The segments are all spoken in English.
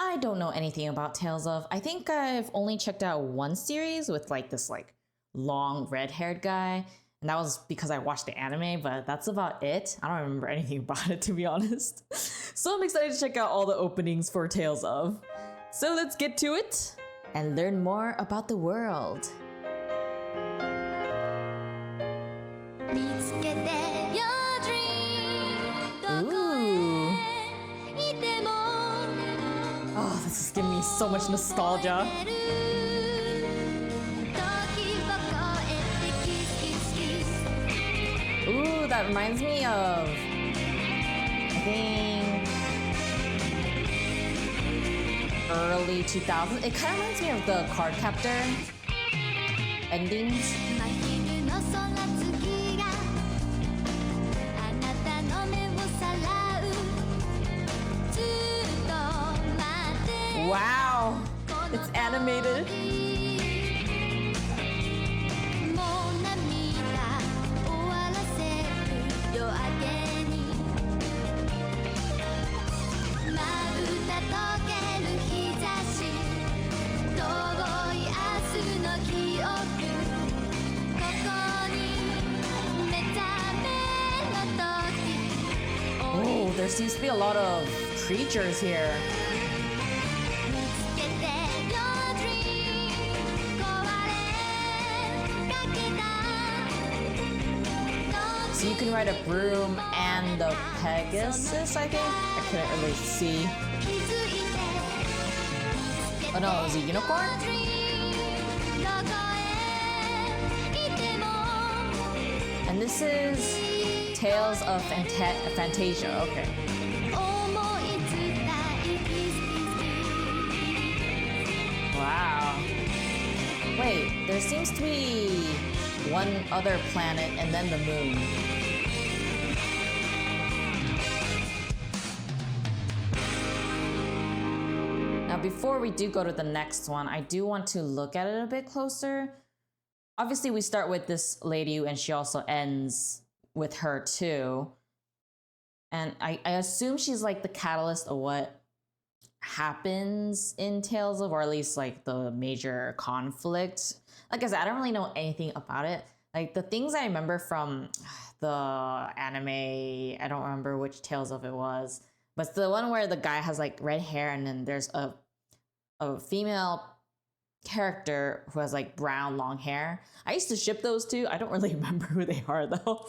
I don't know anything about Tales of. I think I've only checked out one series with like this like long red-haired guy, and that was because I watched the anime, but that's about it. I don't remember anything about it, to be honest. So I'm excited to check out all the openings for Tales of. So let's get to it and learn more about the world. Ooh. Oh, this is giving me so much nostalgia. Ooh, that reminds me of, I think, early 2000s. It kind of reminds me of the Card Captor endings. Wow, it's animated. Oh, there seems to be a lot of creatures here. So you can ride a broom and the Pegasus, I think? I couldn't really see. Oh no, it was a unicorn? And this is Tales of Phantasia, okay. Wow. Wait, there seems to be one other planet and then the moon. Now before we do go to the next one, I do want to look at it a bit closer. Obviously we start with this lady and she also ends with her too. And I assume she's like the catalyst of what happens in Tales of, or at least like the major conflict. Like I said, I don't really know anything about it. Like the things I remember from the anime, I don't remember which Tales of it was, but it's the one where the guy has like red hair and then there's a female character who has like brown long hair. I used to ship those two. I don't really remember who they are though.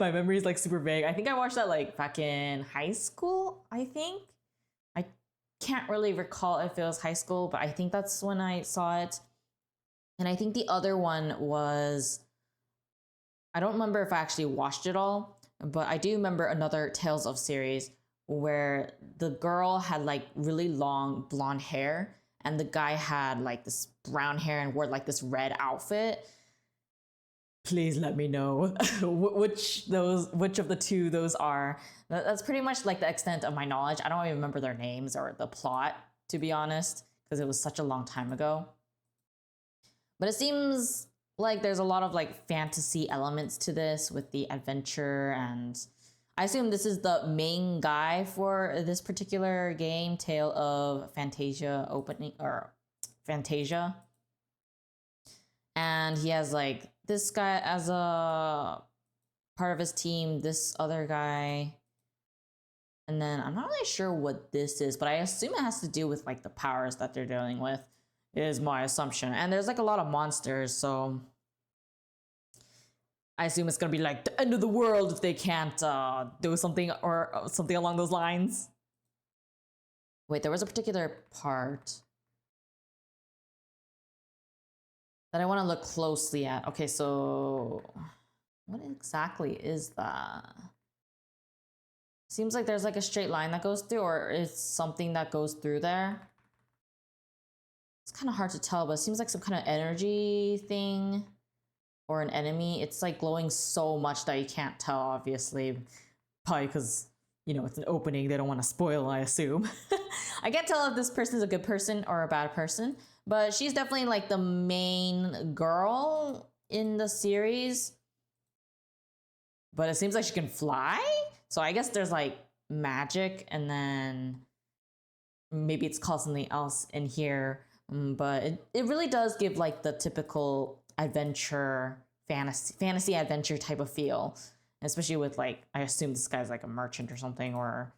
My memory is like super vague. I think I watched that like back in high school, I think. I can't really recall if it was high school, but I think that's when I saw it. And I think the other one was, I don't remember if I actually watched it all, but I do remember another Tales of series where the girl had like really long blonde hair and the guy had like this brown hair and wore like this red outfit. Please let me know which of the two those are. That's pretty much like the extent of my knowledge. I don't even remember their names or the plot, to be honest, because it was such a long time ago. But it seems like there's a lot of like fantasy elements to this with the adventure, and I assume this is the main guy for this particular game, Tale of Phantasia opening, or Phantasia. And he has like this guy as a part of his team, this other guy. And then I'm not really sure what this is, but I assume it has to do with like the powers that they're dealing with, is my assumption. And there's like a lot of monsters, so I assume it's gonna be like the end of the world if they can't do something or something along those lines. Wait, there was a particular part that I want to look closely at. Okay, so what exactly is that? Seems like there's like a straight line that goes through, or it's something that goes through there. It's kind of hard to tell, but it seems like some kind of energy thing or an enemy. It's like glowing so much that you can't tell, obviously. Probably because, you know, it's an opening. They don't want to spoil, I assume. I can't tell if this person is a good person or a bad person, but she's definitely like the main girl in the series. But it seems like she can fly. So I guess there's like magic and then maybe it's called something else in here, but it really does give like the typical adventure, fantasy adventure type of feel, especially with like, I assume this guy's like a merchant or something, or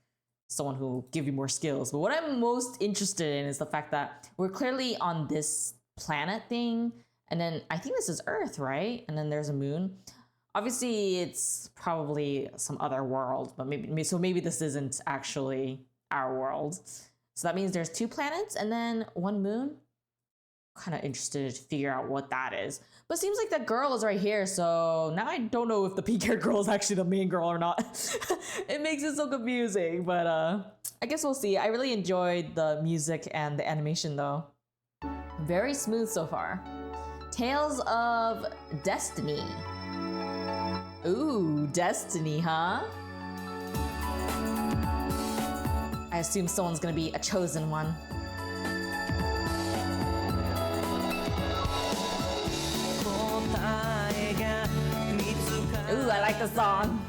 someone who will give you more skills. But what I'm most interested in is the fact that we're clearly on this planet thing, and then I think this is Earth, right? And then there's a moon. Obviously, it's probably some other world, but maybe this isn't actually our world. So that means there's 2 planets and then 1 moon. Kind of interested to figure out what that is. But it seems like that girl is right here, so now I don't know if the pink-haired girl is actually the main girl or not. It makes it so confusing, but I guess we'll see. I really enjoyed the music and the animation though. Very smooth so far. Tales of Destiny. Ooh, Destiny, huh? I assume someone's gonna be a chosen one. Ooh, I like the song.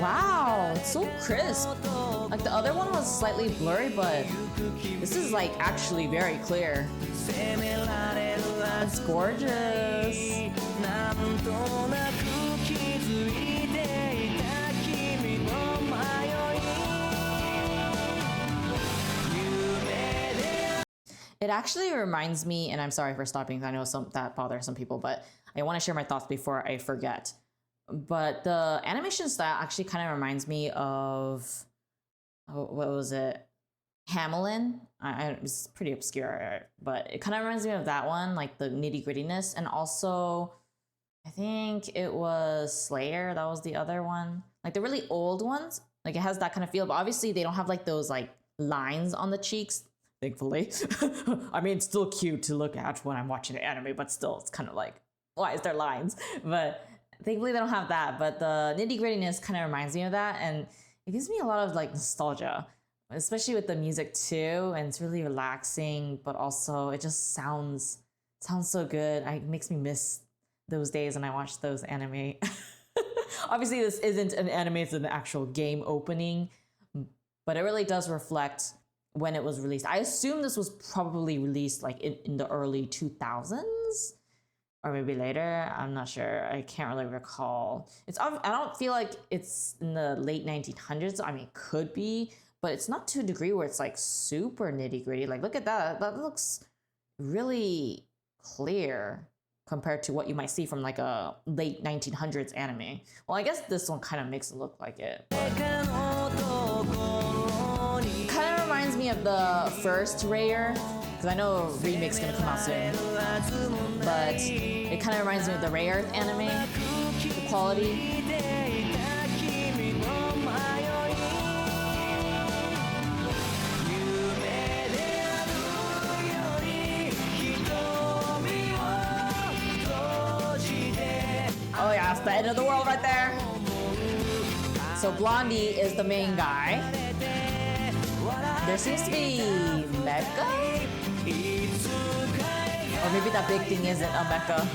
Wow, it's so crisp. Like the other one was slightly blurry, but this is like actually very clear. That's gorgeous. It actually reminds me, and I'm sorry for stopping, I know that bothers some people, but I want to share my thoughts before I forget. But the animation style actually kind of reminds me of, what was it? Hamelin. It's pretty obscure, but it kind of reminds me of that one, like the nitty grittiness. And also, I think it was Slayer. That was the other one. Like the really old ones, like it has that kind of feel, but obviously they don't have like those like lines on the cheeks, thankfully. I mean, it's still cute to look at when I'm watching the anime, but still it's kind of like, why is there lines? But thankfully they don't have that, but the nitty grittiness kind of reminds me of that, and it gives me a lot of like nostalgia, especially with the music too, and it's really relaxing, but also it just sounds so good. It makes me miss those days when I watched those anime. Obviously this isn't an anime, it's an actual game opening, but it really does reflect when it was released. I assume this was probably released like in the early 2000s or maybe later. I'm not sure. I can't really recall. I don't feel like it's in the late 1900s. I mean, it could be, but it's not to a degree where it's like super nitty gritty. Like, look at that. That looks really clear compared to what you might see from like a late 1900s anime. Well, I guess this one kind of makes it look like it. Kind of reminds me of the first Rare, because I know a remake's gonna come out soon. But it kind of reminds me of the Rare anime, the quality. Oh yeah, it's the end of the world right there. So Blondie is the main guy. There seems to be mecha? Or maybe that big thing isn't a mecha.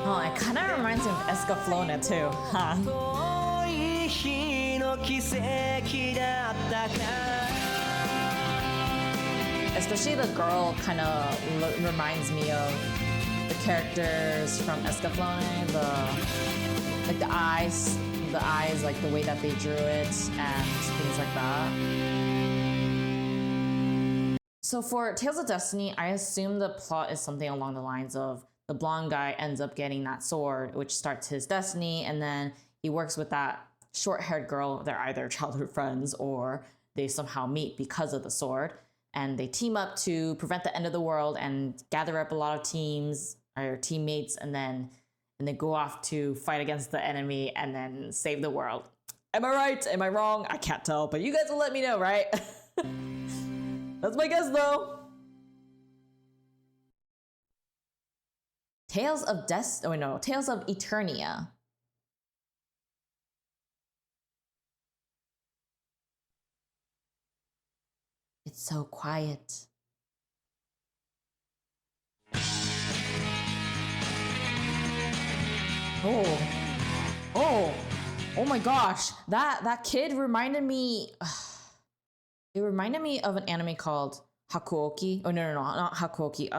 Oh, it kind of reminds me of Escaflowne too, huh? Especially the girl kind of reminds me of the characters from Escaflowne, like the eyes, like the way that they drew it and things like that. So for Tales of Destiny, I assume the plot is something along the lines of the blonde guy ends up getting that sword, which starts his destiny, and then he works with that short-haired girl. They're either childhood friends or they somehow meet because of the sword, and they team up to prevent the end of the world and gather up a lot of teams or teammates, and then go off to fight against the enemy and then save the world. Am I right? Am I wrong? I can't tell, but you guys will let me know, right? That's my guess though. Tales of Tales of Eternia. It's so quiet. Oh my gosh. That kid reminded me. It reminded me of an anime called Hakuoki. Oh no, not Hakuoki.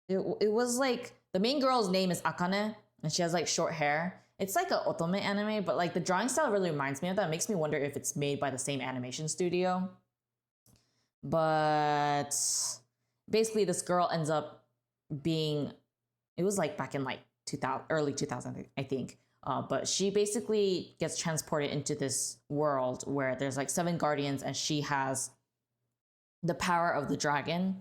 It was like the main girl's name is Akane, and she has like short hair. It's like an otome anime, but like the drawing style really reminds me of that. It makes me wonder if it's made by the same animation studio. But basically, this girl ends up being. It was like back in like 2000, early 2000, I think. But she basically gets transported into this world where there's like 7 guardians, and she has the power of the dragon.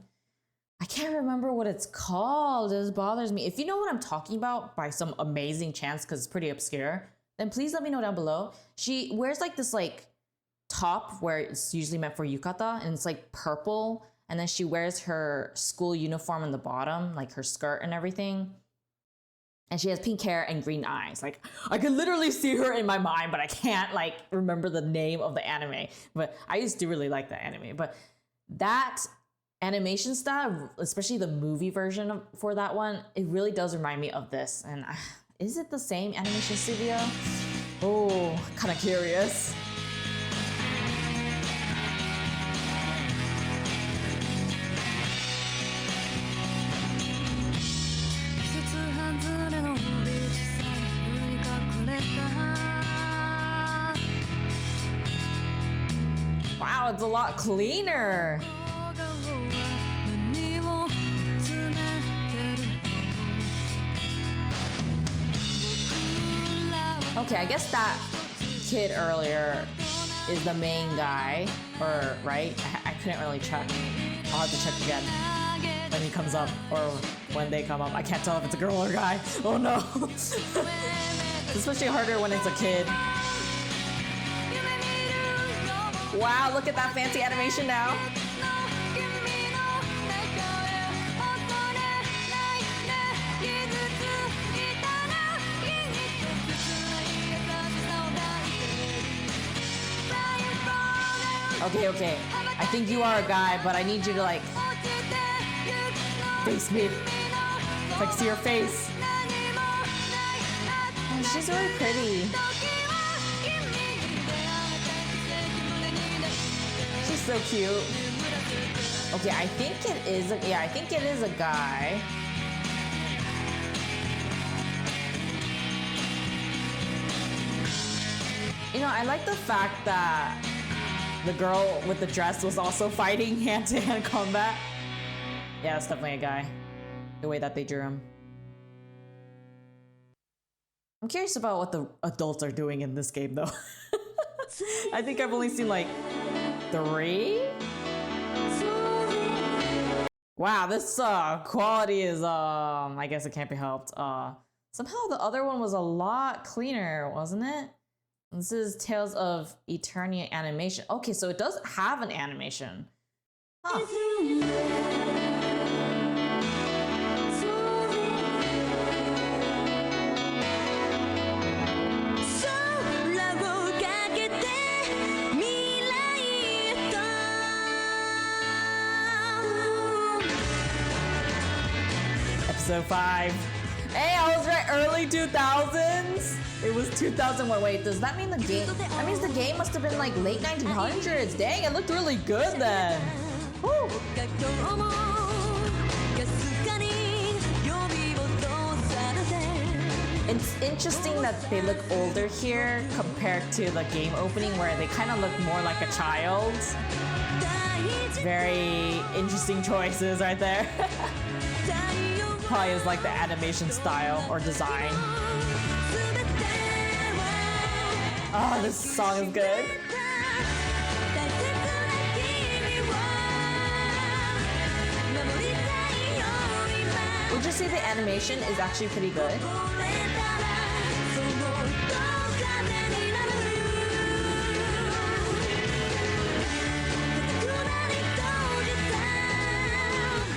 I can't remember what it's called. This bothers me. If you know what I'm talking about by some amazing chance, because it's pretty obscure, then please let me know down below. She wears like this like top where it's usually meant for yukata, and it's like purple. And then she wears her school uniform on the bottom, like her skirt and everything. And she has pink hair and green eyes. Like, I can literally see her in my mind, but I can't like remember the name of the anime. But I used to really like that anime. But that animation style, especially the movie version for that one, it really does remind me of this. And is it the same animation studio? Oh, kind of curious. Wow, it's a lot cleaner. Okay, I guess that kid earlier is the main guy, or right? I couldn't really check. I'll have to check again when he comes up, or when they come up. I can't tell if it's a girl or a guy. Oh no. It's especially harder when it's a kid. Wow, look at that fancy animation now. Okay. I think you are a guy, but I need you to like face me. Like see your face. Oh, she's really pretty. She's so cute. Okay, I think it is a guy. You know, I like the fact that the girl with the dress was also fighting hand-to-hand combat. Yeah, it's definitely a guy. The way that they drew him. I'm curious about what the adults are doing in this game though. I think I've only seen like 3? Wow, this quality is I guess it can't be helped. Somehow the other one was a lot cleaner, wasn't it? This is Tales of Eternia animation. Okay, so it does have an animation. Huh. Episode 5. Hey, I was right, early 2000s? It was 2001. Wait, does that mean the game? That means the game must have been like late 1900s. Dang, it looked really good then. Woo. It's interesting that they look older here compared to the game opening where they kind of look more like a child. It's very interesting choices right there. Probably is like the animation style or design. Oh, this song is good. Would you say the animation is actually pretty good?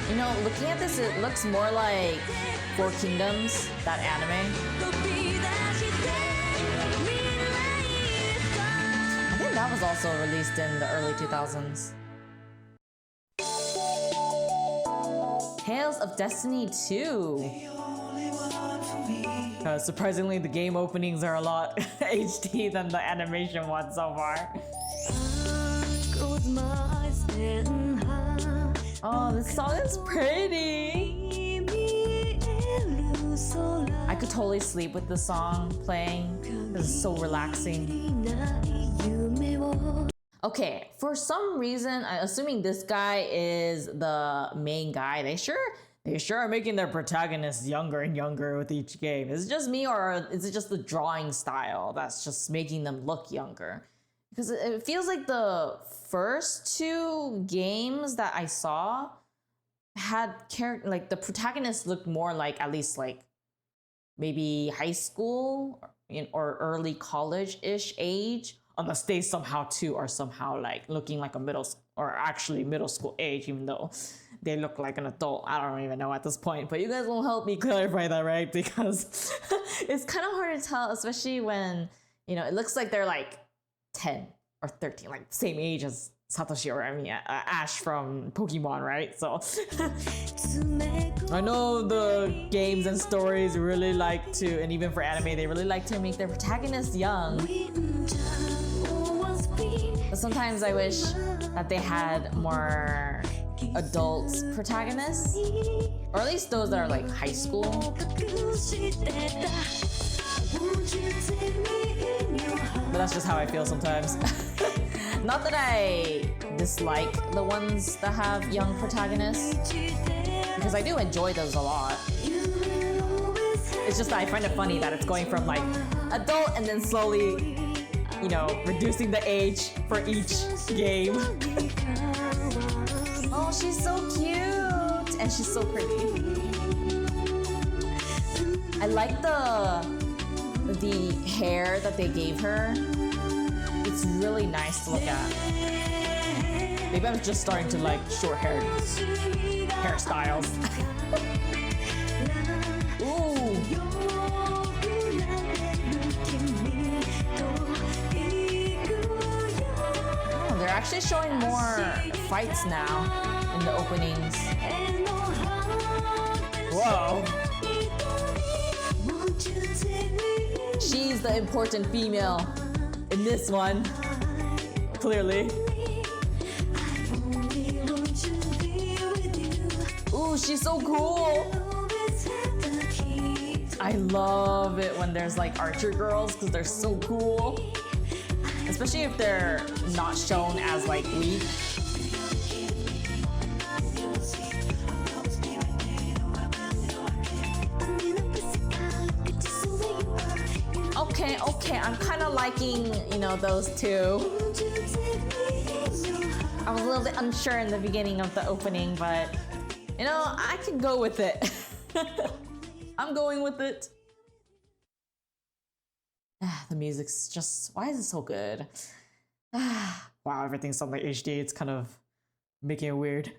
You know, know, looking at this, it looks more like Four Kingdoms, that anime. I think that was also released in the early 2000s. Tales of Destiny 2. Surprisingly, the game openings are a lot HD than the animation ones so far. Oh, this song is pretty. I could totally sleep with the song playing because it's so relaxing. Okay, for some reason, I'm assuming this guy is the main guy. They sure are making their protagonists younger and younger with each game. Is it just me, or is it just the drawing style that's just making them look younger? Because it feels like the first two games that I saw had like the protagonists looked more like at least like maybe high school or early college-ish age, unless they somehow too are somehow like looking like a middle school age, even though they look like an adult. I don't even know at this point, but you guys will help me clarify that, right? Because it's kind of hard to tell, especially when, you know, it looks like they're like 10 or 13, like the same age as Satoshi or Ash from Pokemon, right? So I know the games and stories really like to, and even for anime, they really like to make their protagonists young. But sometimes I wish that they had more adult protagonists, or at least those that are like high school. But that's just how I feel sometimes. Not that I dislike the ones that have young protagonists, because I do enjoy those a lot. It's just that I find it funny that it's going from like adult and then slowly, you know, reducing the age for each game. Oh, she's so cute! And she's so pretty. I like the hair that they gave her. It's really nice to look at. Maybe I'm just starting to like short-haired hairstyles. Ooh. Oh, they're actually showing more fights now in the openings. Whoa. She's the important female in this one, clearly. Ooh, she's so cool. I love it when there's like archer girls because they're so cool. Especially if they're not shown as like weak. Okay, I'm kind of liking, you know, those two. I was a little bit unsure in the beginning of the opening, but, you know, I can go with it. I'm going with it. The music's just, why is it so good? Wow, everything's on the HD. It's kind of making it weird.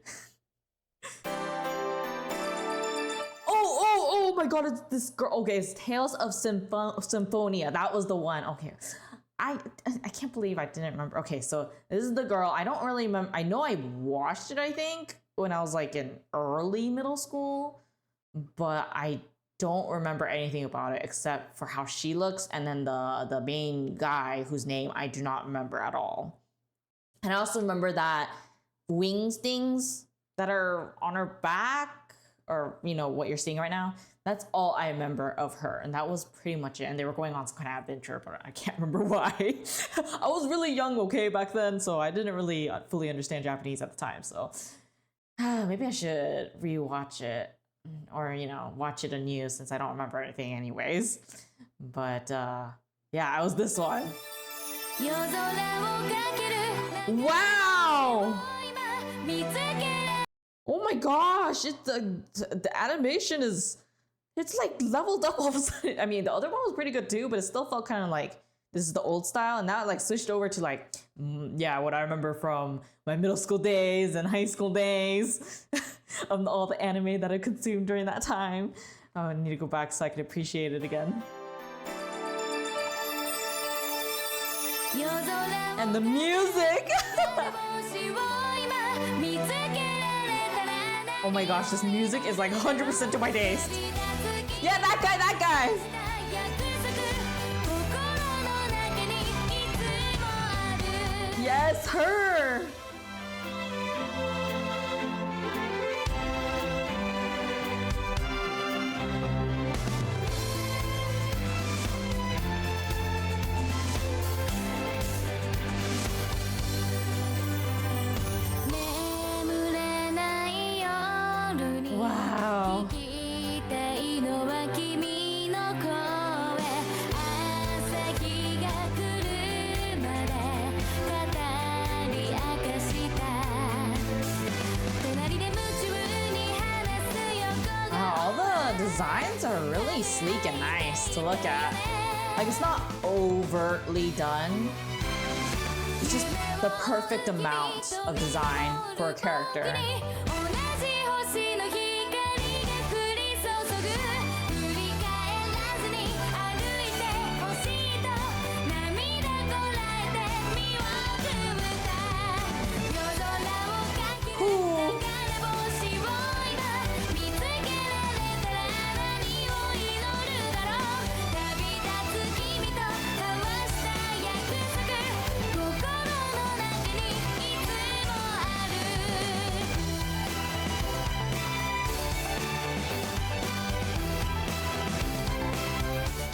Oh my god, it's this girl. Okay, it's Tales of Symphonia. That was the one. Okay. I can't believe I didn't remember. Okay, so this is the girl. I don't really remember. I know I watched it, I think, when I was like in early middle school, but I don't remember anything about it except for how she looks, and then the main guy whose name I do not remember at all. And I also remember that wings things that are on her back, or you know what you're seeing right now. That's all I remember of her, and that was pretty much it. And they were going on some kind of adventure, but I can't remember why. I was really young, okay, back then, so I didn't really fully understand Japanese at the time. So maybe I should rewatch it, or you know, watch it anew since I don't remember anything, anyways. But yeah, I was this one. Wow! Oh my gosh! The animation is. It's like leveled up all of a sudden. I mean, the other one was pretty good too, but it still felt kind of like this is the old style, and now it like switched over to like, yeah, what I remember from my middle school days and high school days of all the anime that I consumed during that time. I need to go back so I can appreciate it again. And the music! Oh my gosh, this music is like 100% to my taste. Yeah, that guy! Yes, her! Wow. All the designs are really sleek and nice to look at. Like, it's not overtly done. It's just the perfect amount of design for a character.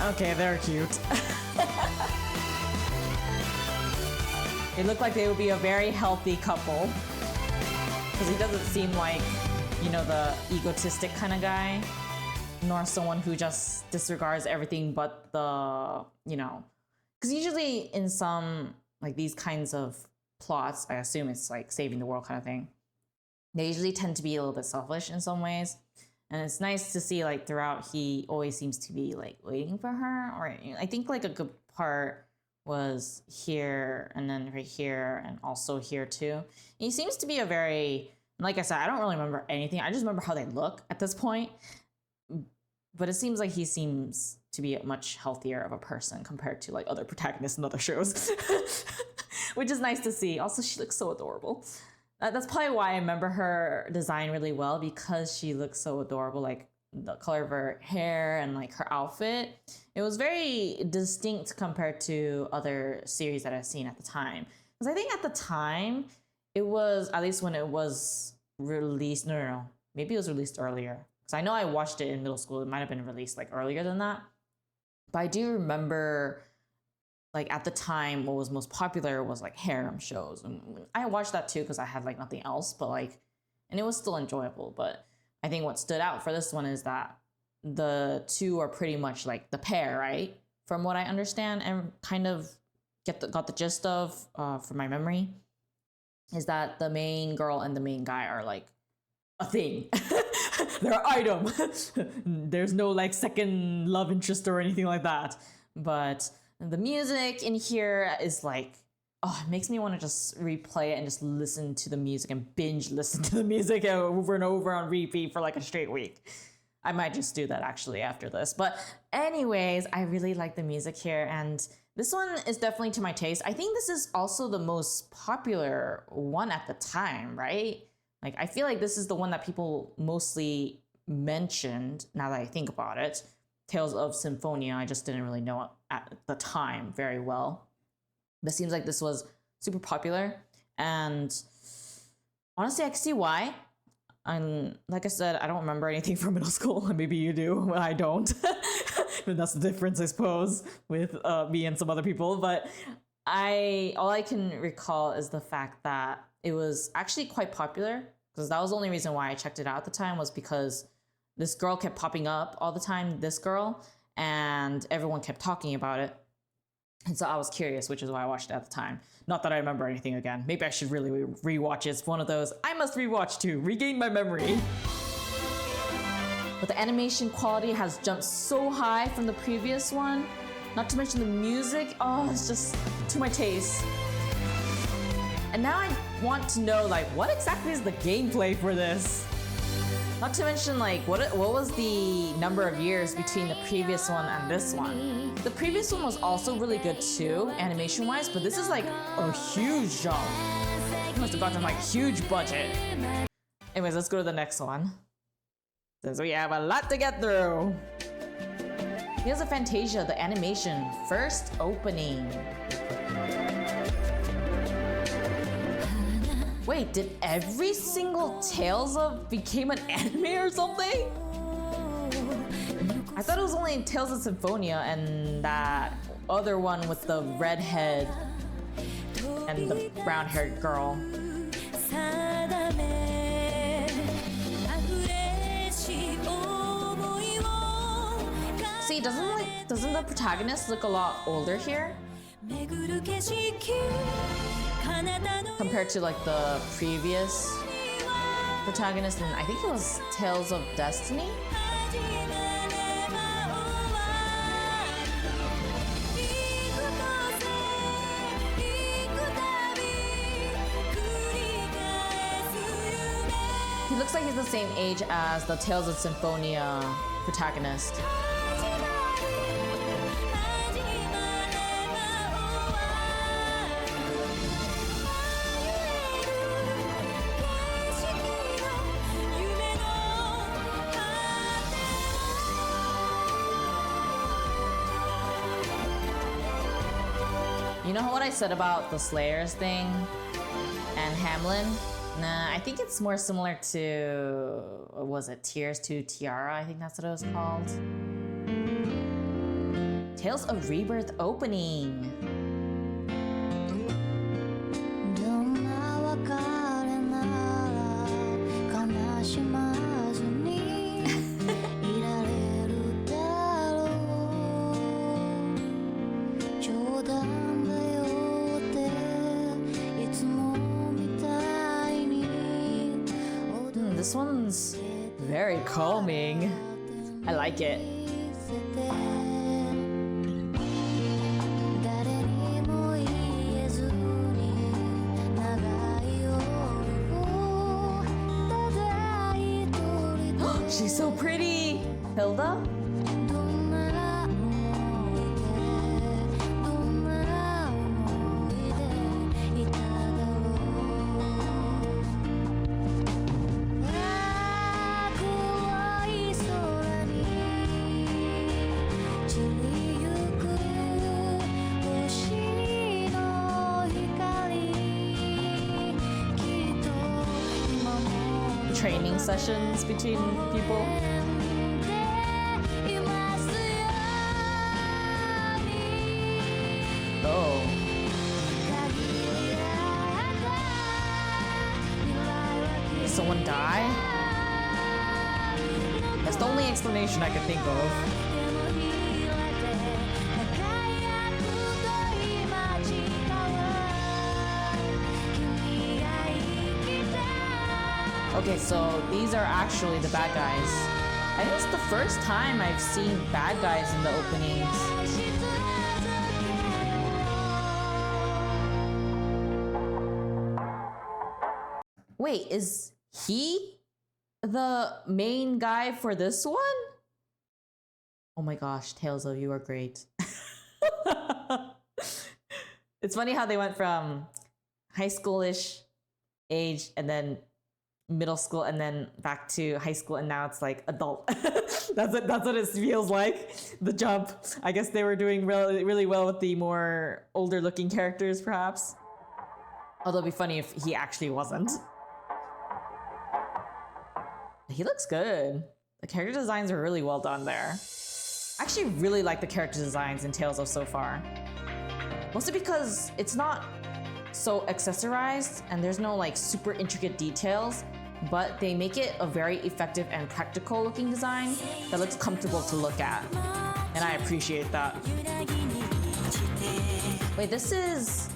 Okay, they're cute. They look like they would be a very healthy couple. Because he doesn't seem like, you know, the egotistic kind of guy. Nor someone who just disregards everything but the, you know. Because usually in some, like these kinds of plots, I assume it's like saving the world kind of thing. They usually tend to be a little bit selfish in some ways. And it's nice to see, like, throughout, he always seems to be, like, waiting for her. Or I think, like, a good part was here, and then right here, and also here, too. He seems to be a very, like I said, I don't really remember anything. I just remember how they look at this point. But it seems like he seems to be a much healthier of a person compared to, like, other protagonists in other shows. Which is nice to see. Also, she looks so adorable. That's probably why I remember her design really well, because she looks so adorable, like the color of her hair and like her outfit. It was very distinct compared to other series that I've seen at the time. Because I think at the time, it was, at least when it was released, no, maybe it was released earlier. Because I know I watched it in middle school, it might have been released like earlier than that. But I do remember, like at the time, what was most popular was like harem shows. And I watched that too because I had like nothing else, but like, and it was still enjoyable. But I think what stood out for this one is that the two are pretty much like the pair, right? From what I understand and kind of got the gist of, from my memory, is that the main girl and the main guy are like a thing. They're an item. There's no like second love interest or anything like that. But the music in here is like, oh, it makes me want to just replay it and just listen to the music and binge listen to the music over and over on repeat for like a straight week. I might just do that actually after this. But anyways, I really like the music here, and this one is definitely to my taste. I think this is also the most popular one at the time, right? Like, I feel like this is the one that people mostly mentioned now that I think about it. Tales of Symphonia, I just didn't really know at the time very well. But it seems like this was super popular, and honestly, I can see why. And like I said, I don't remember anything from middle school. Maybe you do, I don't. But that's the difference, I suppose, with me and some other people. But all I can recall is the fact that it was actually quite popular, because that was the only reason why I checked it out at the time, was because this girl kept popping up all the time, this girl, and everyone kept talking about it. And so I was curious, which is why I watched it at the time. Not that I remember anything again. Maybe I should really rewatch it. It's one of those I must rewatch to regain my memory. But the animation quality has jumped so high from the previous one. Not to mention the music. Oh, it's just to my taste. And now I want to know, like, what exactly is the gameplay for this? Not to mention, like, what was the number of years between the previous one and this one? The previous one was also really good too, animation-wise, but this is like a huge jump. It must have gotten like huge budget. Anyways, let's go to the next one, since we have a lot to get through. Here's a Phantasia, the animation, first opening. Wait, did every single Tales of became an anime or something? I thought it was only Tales of Symphonia and that other one with the red head and the brown-haired girl. See, doesn't the protagonist look a lot older here? Compared to like the previous protagonist, and I think it was Tales of Destiny. He looks like he's the same age as the Tales of Symphonia protagonist. You know what I said about the Slayers thing and Hamlin? Nah, I think it's more similar to, what was it, Tears to Tiara? I think that's what it was called. Tales of Rebirth opening. This one's very calming. I like it. She's so pretty! Hilda? Training sessions between people. Oh. Did someone die? That's the only explanation I could think of. Okay, so these are actually the bad guys. I think it's the first time I've seen bad guys in the openings. Wait, is he the main guy for this one? Oh my gosh, Tales of, you are great. It's funny how they went from high schoolish age and then middle school and then back to high school, and now it's like adult. That's what it feels like, the jump. I guess they were doing really well with the more older looking characters perhaps, although it'd be funny if he actually wasn't. He looks good. The character designs are really well done there. I actually really like the character designs in Tales of so far, mostly because it's not so accessorized and there's no like super intricate details, but they make it a very effective and practical looking design that looks comfortable to look at, and I appreciate that. Wait, this is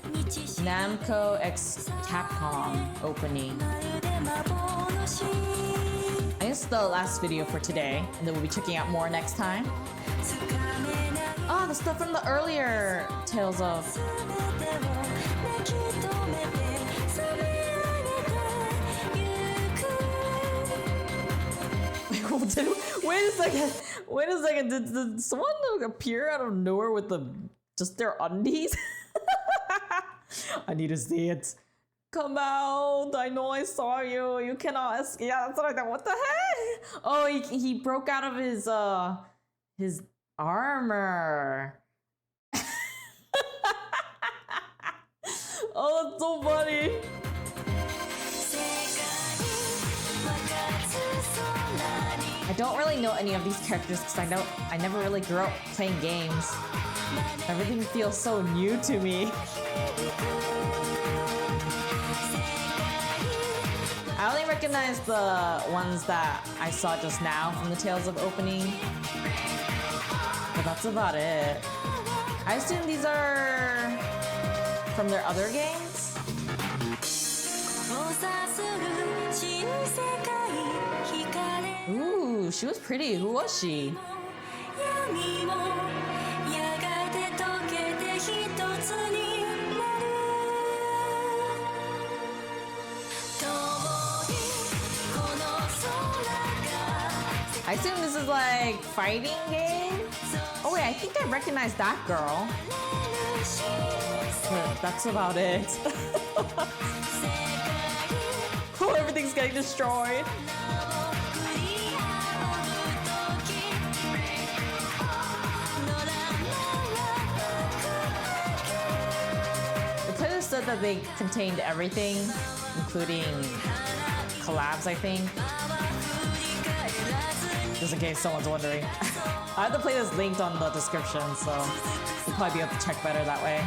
Namco X Capcom opening. I guess the last video for today, and then we'll be checking out more next time. Ah, the stuff from the earlier Tales of. Wait a second. Wait a second. Did someone appear out of nowhere with just their undies? I need to see it. Come out. I know I saw you. You cannot escape. Yeah, that's what I thought. What the heck? Oh, he broke out of his armor. Oh, that's so funny. I don't really know any of these characters because I never really grew up playing games. Everything feels so new to me. I only recognize the ones that I saw just now from the Tales of opening. But that's about it. I assume these are from their other games? Ooh, she was pretty. Who was she? I assume this is like fighting game? Oh wait, I think I recognize that girl. But that's about it. Oh, everything's getting destroyed. The playlist said that they contained everything, including collabs, I think. Just in case someone's wondering. I have the playlist linked on the description, so you'll probably be able to check better that way.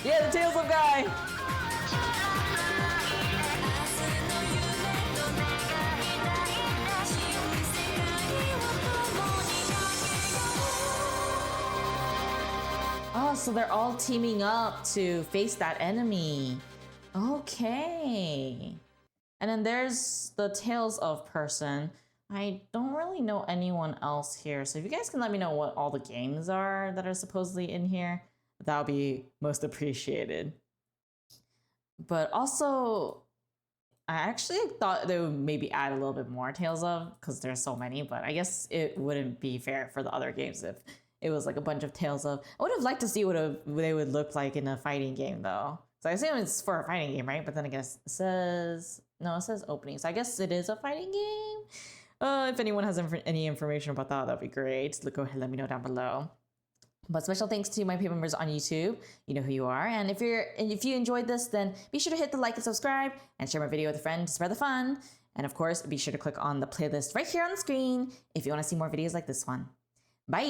Yeah, the Tales of guy! Oh, so they're all teaming up to face that enemy. Okay. And then there's the Tales of person. I don't really know anyone else here. So if you guys can let me know what all the games are that are supposedly in here, that would be most appreciated. But also, I actually thought they would maybe add a little bit more Tales of, because there's so many, but I guess it wouldn't be fair for the other games if it was like a bunch of Tales of. I would have liked to see what they would look like in a fighting game though. So I assume it's for a fighting game, right? But then I guess it says opening. So I guess it is a fighting game. If anyone has any information about that, that'd be great. Go ahead and let me know down below. But special thanks to my people members on YouTube. You know who you are. And if you enjoyed this, then be sure to hit the like and subscribe and share my video with a friend to spread the fun. And of course, be sure to click on the playlist right here on the screen if you want to see more videos like this one. Bye!